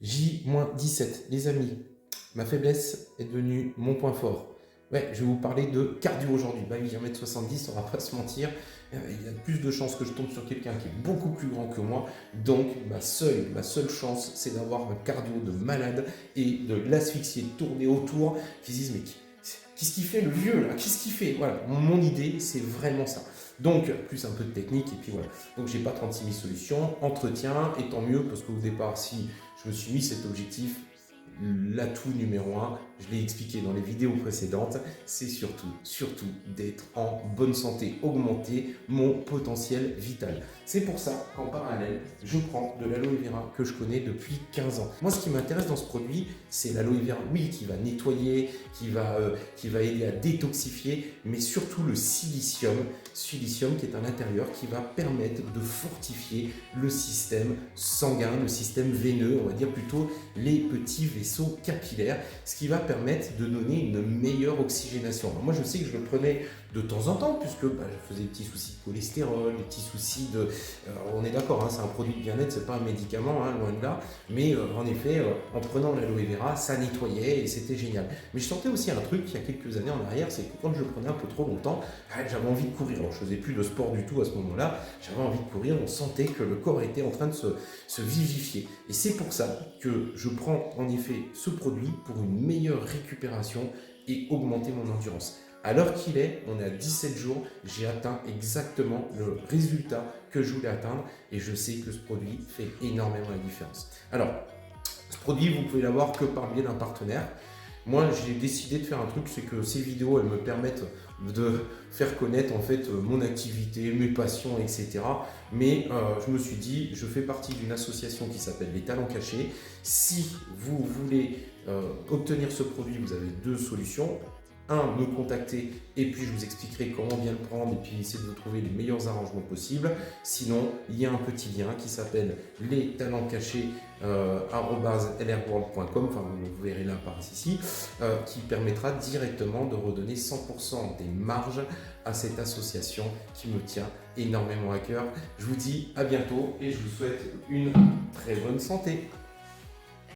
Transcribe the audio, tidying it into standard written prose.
J-17, les amis, ma faiblesse est devenue mon point fort. Ouais, je vais vous parler de cardio aujourd'hui. Bah oui, 1m70, on va pas se mentir. Il y a plus de chances que je tombe sur quelqu'un qui est beaucoup plus grand que moi. Donc, ma seule chance, c'est d'avoir un cardio de malade et de l'asphyxier, de tourner autour. Qui se disent, mais qu'est-ce qu'il fait le vieux là? Qu'est-ce qu'il fait? Voilà, mon idée, c'est vraiment ça. Donc, plus un peu de technique, et puis voilà. Donc, j'ai pas 36 000 solutions. Entretien, et tant mieux, parce qu'au départ, si je me suis mis cet objectif, l'atout numéro un, je l'ai expliqué dans les vidéos précédentes, c'est surtout d'être en bonne santé, augmenter mon potentiel vital. C'est pour ça qu'en parallèle, je prends de l'aloe vera que je connais depuis 15 ans. Moi, ce qui m'intéresse dans ce produit, c'est l'aloe vera, oui, qui va nettoyer, qui va aider à détoxifier, mais surtout le silicium qui est à l'intérieur, qui va permettre de fortifier le système sanguin, le système veineux, on va dire plutôt les petits vaisseaux capillaires, ce qui va permettre de donner une meilleure oxygénation. Alors moi, je sais que je le prenais de temps en temps, puisque je faisais des petits soucis de cholestérol, des petits soucis de... on est d'accord, hein, c'est un produit de bien-être, c'est pas un médicament, hein, loin de là, mais en effet, en prenant l'aloe vera, ça nettoyait et c'était génial. Mais je sentais aussi un truc, il y a quelques années en arrière, c'est que quand je le prenais un peu trop longtemps, j'avais envie de courir. Alors, je faisais plus de sport du tout à ce moment-là, j'avais envie de courir, on sentait que le corps était en train de se vivifier. Et c'est pour ça que je prends en effet ce produit pour une meilleure récupération et augmenter mon endurance. À l'heure qu'il est, on est à 17 jours, j'ai atteint exactement le résultat que je voulais atteindre et je sais que ce produit fait énormément la différence. Alors, ce produit, vous pouvez l'avoir que par le biais d'un partenaire. Moi, j'ai décidé de faire un truc, c'est que ces vidéos, elles me permettent de faire connaître en fait mon activité, mes passions, etc. Mais je me suis dit, je fais partie d'une association qui s'appelle Les Talents Cachés. Si vous voulez obtenir ce produit, vous avez deux solutions. Me contacter et puis je vous expliquerai comment bien le prendre et puis essayer de vous trouver les meilleurs arrangements possibles. Sinon, il y a un petit lien qui s'appelle lrworld.com, enfin vous verrez là par ici, qui permettra directement de redonner 100% des marges à cette association qui me tient énormément à cœur. Je vous dis à bientôt et je vous souhaite une très bonne santé.